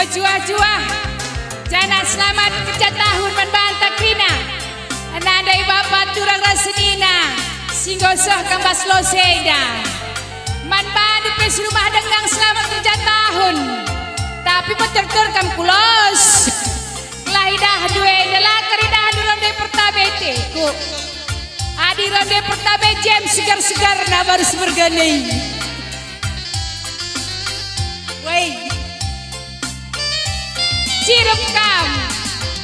Singgo juah-juah jana selamat kerja tahun membantah kina anandai bapak turang rasenina singgo soh kambas loseda man bandu pes rumah dengang selamat kerja tahun tapi peterterkan kulos kelahidah dua adalah keridah ronde pertabe teku adi ronde pertabe jam segar-segar na baru sebergani woi sirup kam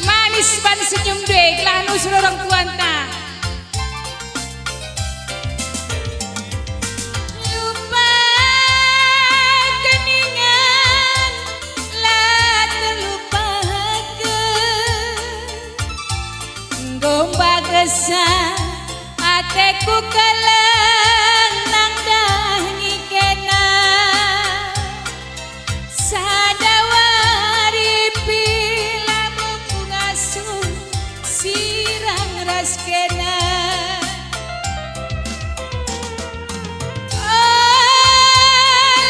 manis ban senyum dek lanu orang tuanta lupa keningan lah terlupakan gomba gesah ateku keleng nang dahi kena sadawari pila buku ngasuh sirang ras kena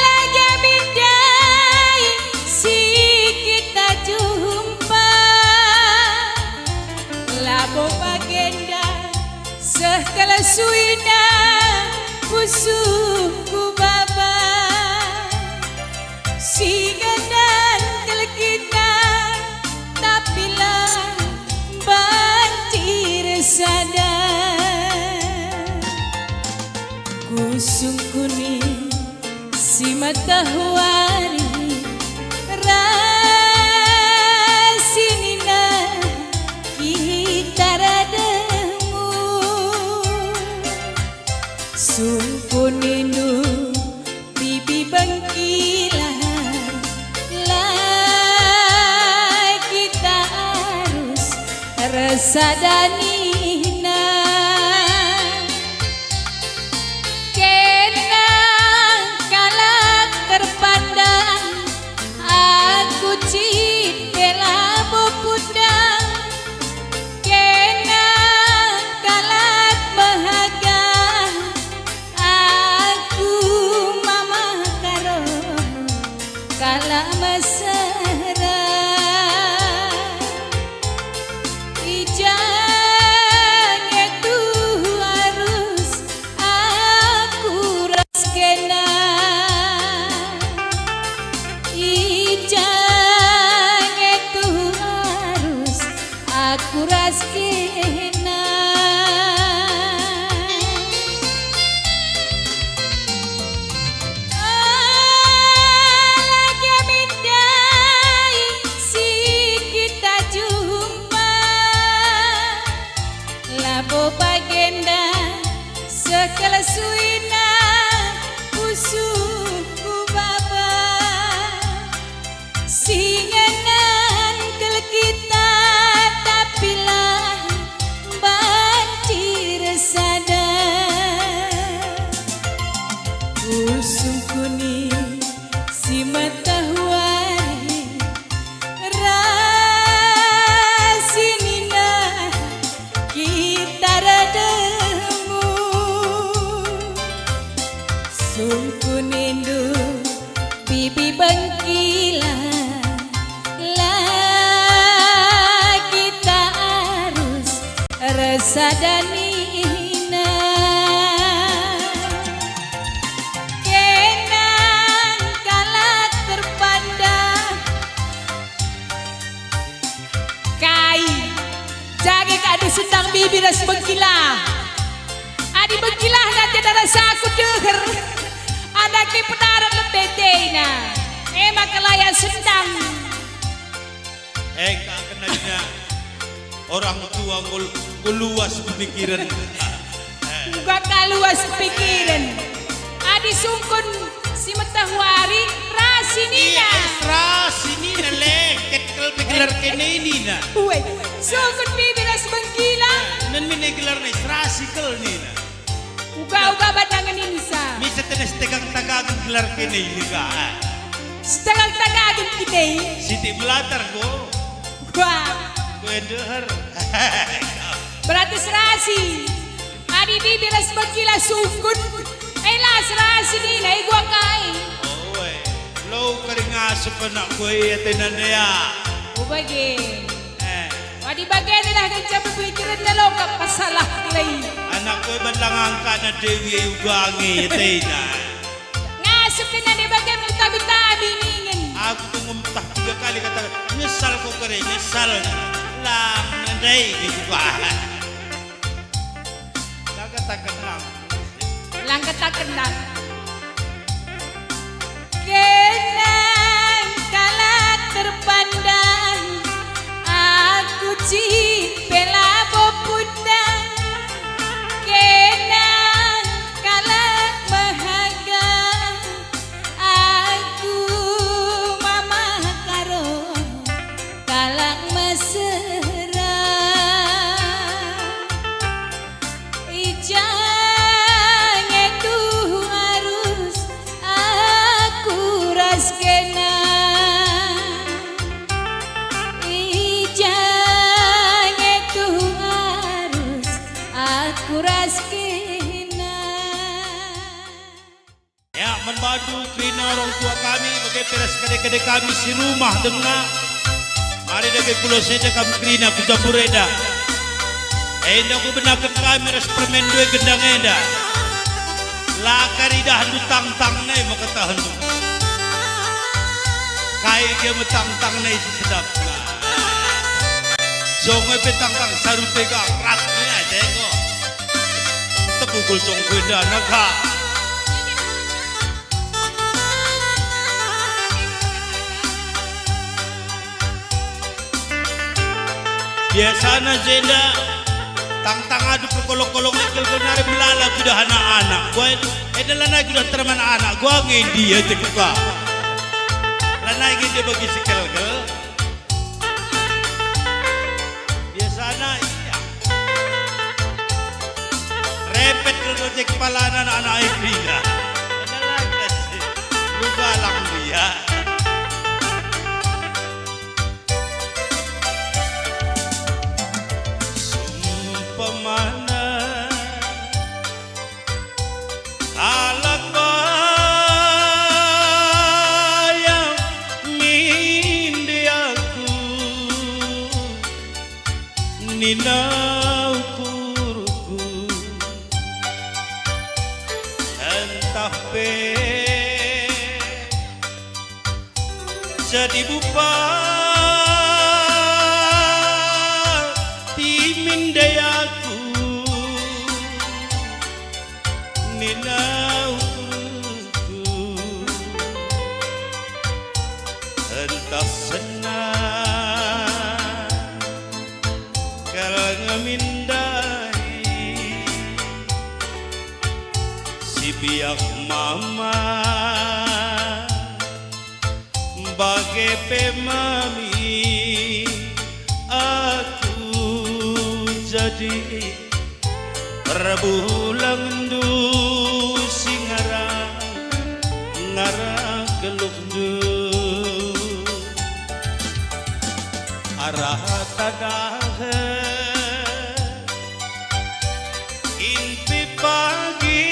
lagi bidai si kita jumpa labo bagenda sekala suina musuhku baba singanan kalau kita tapi lah banjir sadar kusung kuning si matahari rasinina kita rademu sumpun indu bibi bangkilan lah kita harus resadanina kenang kalak terpandang aku cipela bopudang kenang kalak bahagia aku mama karo kala mesra ijang itu harus aku raskena ijang itu harus aku raskena lagi bidai si kita jumpa labo bagenda sekala suina usuhku baba singanan kel kita tapi lah banjir sadar usung kuning si matahari rasinina kita rademu sungkun indu bibi bangkilan lah kita harus resadanina kenang kalak terpandang kai jage kadu sendang bibi ras bengkilah adi bengkilah nanti ada rasa aku deher ada ke penaran lebetena emang kelayan sendang kak kenanya orang tua luas pemikiran juga kaluas pikiran adi sungkun si matahari rasinina rasinina leket kalau digelar kene ini na uwe sungkun bibi ras bengkilah nan mine gelar na rasikal nina uga badangan insa misa tenes tegang tagagan gelar kene ini ka setengah tagagan kini siti belatar go wah gue deher berarti serasi adi bibi ras bengkilah sungkun elah serasi nina gua kai Lo keringas penak gue tenan dia. Ubagi. Wadi bagian dah kencap pikiran dalam kap masalah lagi. Anak gue bandang angkat na Dewi ugangi tenan. Ngasup na di bagian buta-buta biningin. Aku tuh ngumtah 3 kali kata nyesal kok kere nyesal. Lang nandai gitu bah. Langkah tak kenal. Langkah tak kenal. Kenang kala terpandang aku cipela bopundang. Kenang kala bahagia aku mama karo kalak mesra. Ijang itu harus aku raskena. Ijang itu harus aku raskena. Ya membantu kerana orang tua kami bagi peras kade-kade kami si rumah dengar. Mari dari pulau saja kami kerana kucampur eda. Enda ku benakan kami ras permen dua gendang eda. Lakari dah handu tang-tang nai maka tahan tu. Kai dia metang-tang nai si sedap. Jongai petang-tang saru tega rat ni ai tengok. Tepukul jong kuda naga. Biasanya jenda tang-tang adu perkolong-kolong ikel kenari melala sudah anak-anak. Gua adalah naik sudah teman anak. Gua ngedi ya cekuka. Lana ingin dia bagi sekel-kel. Biasanya iya. Repet rojek kepala anak-anak ibrida. Adalah kasih lupa lang dia. Pemana alak bayang mindi aku ninau kurku entah pe jadi bupati mindayaku ninau kurku entah senang kalau ngemindai si biak mama bagai pemami aku jadi rebulang du singara ngara geluk du arah tanah inti pagi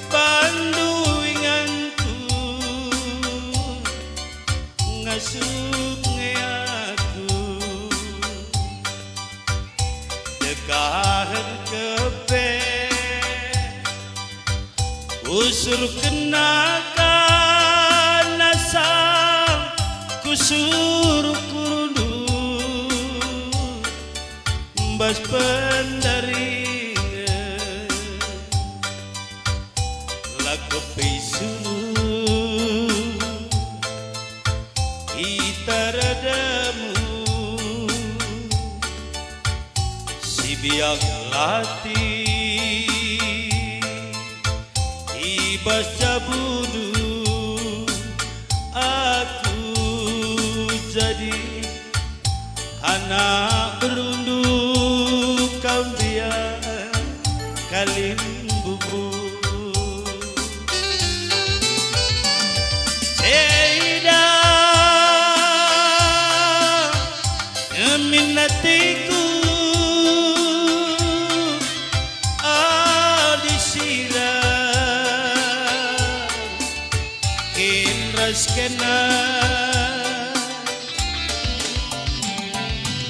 banduinganku ngasup aku dekahan kepe usur kenakan nasam kusur kurundu mbas pendaringan laku pisunu itaradamu si biak lati ibas cabudu aku jadi anak berunduk kambian kalim bubu Seda minatiku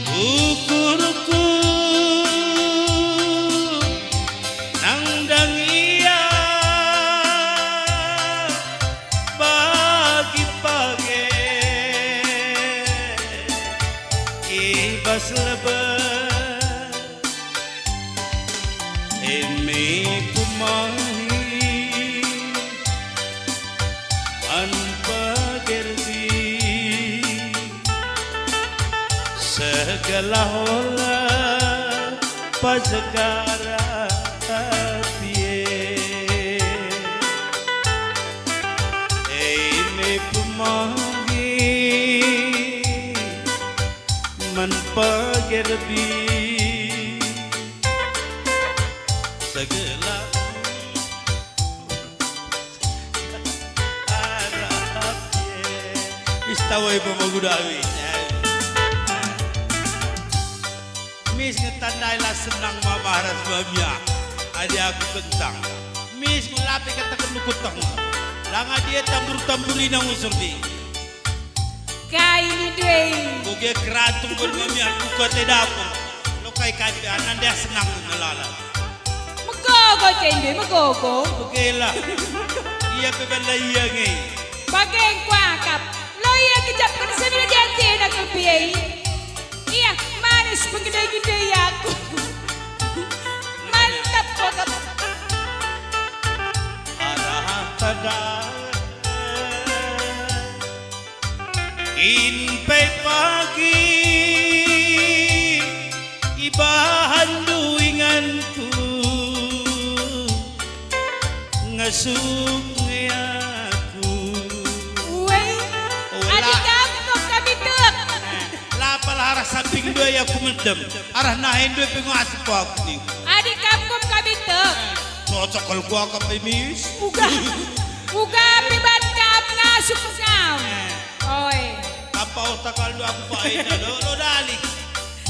ukurku nandang iya pagi-pagi ibas lebat emi kumahi tanpa gerti segala ola pazagara pie eme pumangi man pagerbi segala arah pie istawai pemagudawi Mis ngetandai lah senang mamaras mamia ada aku kentang mis ngelapi katakan lu kutang langa dia tambur-tamburi nang usurdi Kaini dwe. boge keratung ber mamia aku kote dapur lo kai kadi anan dia senang ngelala Megogo tende, megogo. boge lah iya pebela iya ngai Bageng kuakap. Lo iya kejap kan sembilan jati nak kepiai. Iya, manis penggede-gede aku. Mantap kok. arah pada inpai pagi ibahan duinganku ngasuk aku Wei, adik kamu kami tek. lapal arah samping dua ya aku mendem arah nahin dua penguasa aku nih Adik kamu kami tek. cocok kalau gua ke pemis Uga pibat kap ngasuk kau. Oi. apa otak kalau aku pakai lo dali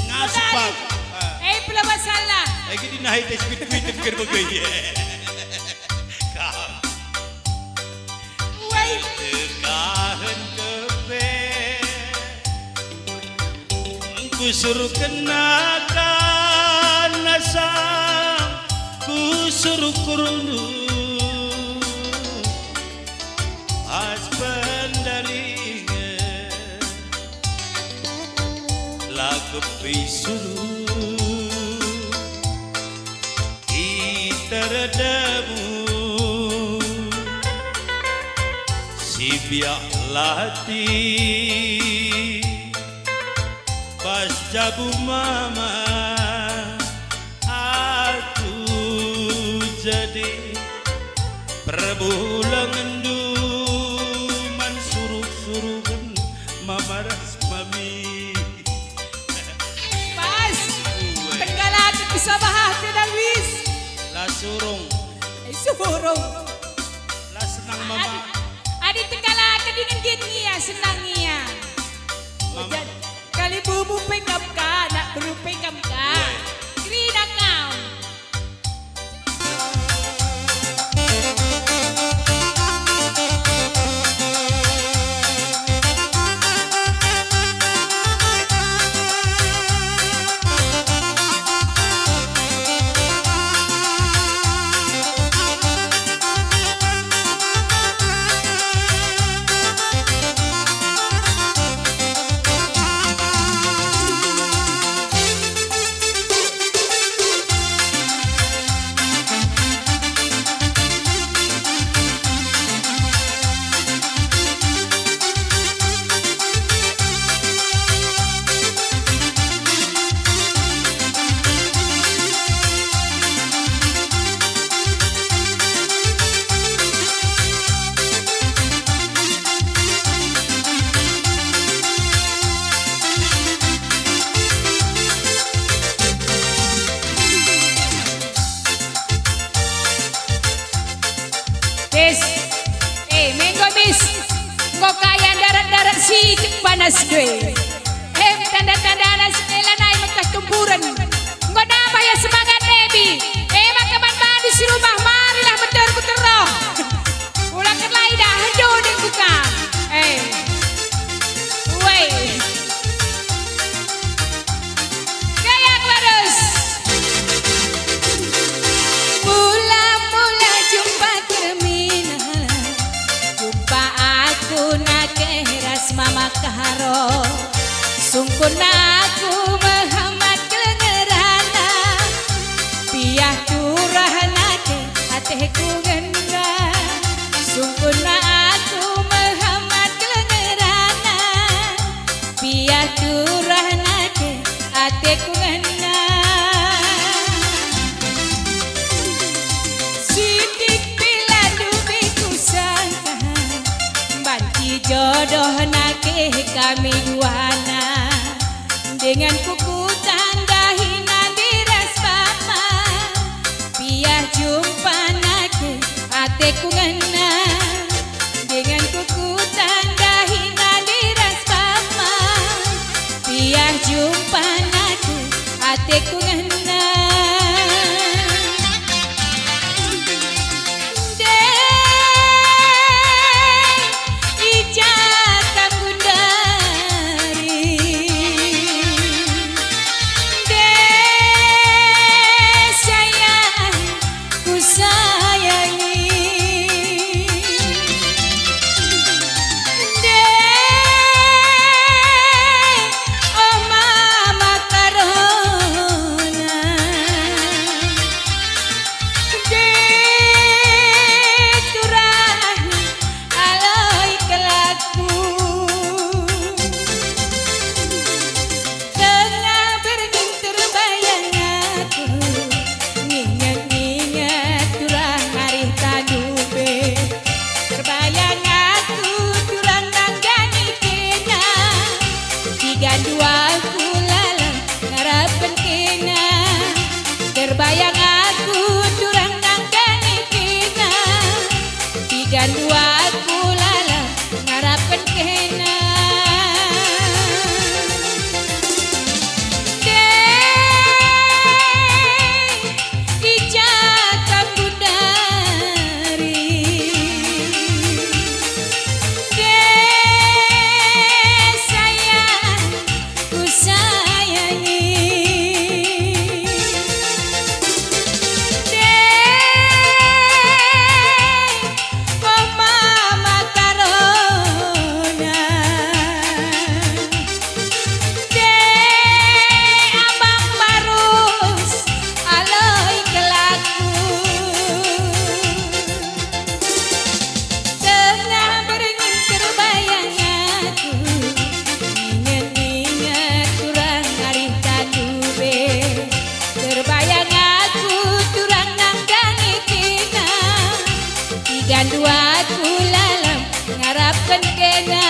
ngasih pak Pula masalah. lagi di nahin tes tweet ke berbagai Wei, Tekahan kepe Kusur kenakan nasang Kusur kurundu As pendaringe Lagu pisuru Iteradamu Biak lati Pas jabu mama Aku jadi Perbulangan duman Suruh-suruhan mamaras mami pas. Tenggalan bisa bahas dan wis. La surung Surung. La senang mama Adik tekala kedingan gini ya senangnya. Mama. Kali bubu pekam ka, nak beru pekam ka. Krina kau. si panas dwe. Tanda-tanda anak sekolah naik mekah tumpuran. Engkau nambah ya semangat baby. Makaman mandi si rumah marilah betul ku teroh. Ulang kelai dah, aduh deh bukan. Mas Mama Kaharo sungkun aku Muhammad kelengerana piah turahana ke hatiku genda sungkun aku Muhammad kelengerana piah turahana ke hatiku genda sidik bila dubi kusangka banci jodoh nake kami duana dengan kuku tanda hina diras papa piah jumpa nake ateku ngena dengan kuku tanda hina diras papa piah jumpa nake ateku ngena terbayang aku durang nangkani kena tiga dua aku lala ngarapen kena ijatan budari sayang ku sayangi dua ku lalam ngarapen kena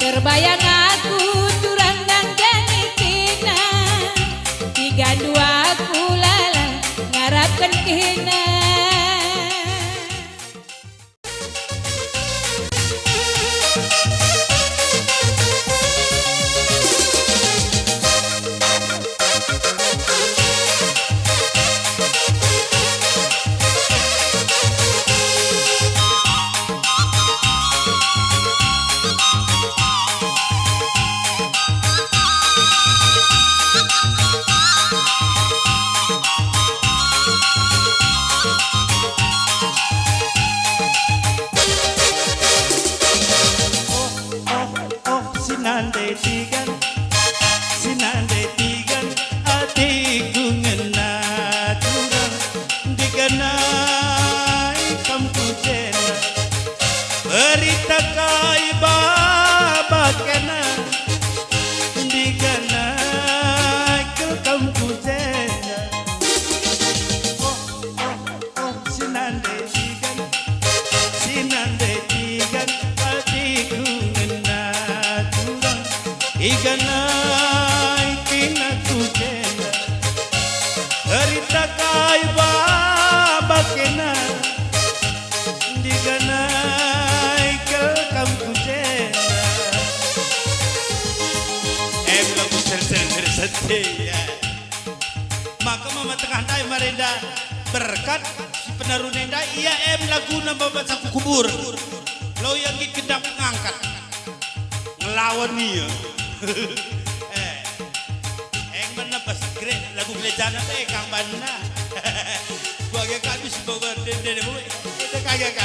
terbayang aku turang nangkani kena tiga dua ku lalam ngarapen kena Sinande tigan atiku ngena turang dikenai kamku jena berita kai baba kena dikenai ke kamku jena sinande tigan atiku ngena turang iganai kinaku jena cerita kai baba kena diganai ke kamku jena lagu sel-sel setia maka mama tengah dai marenda berkat si penarunenda iya lagu nambah baca kubur lo yang kedap ngangkat ngelawan nih yang mana pas great lagu belajana teh kang bana gua agak habis bawa dede itu kagak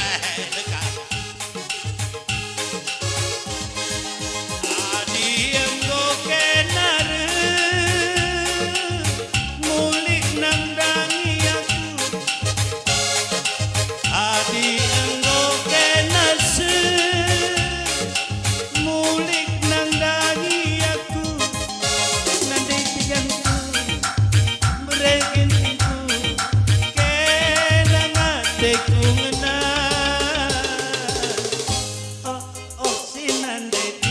nande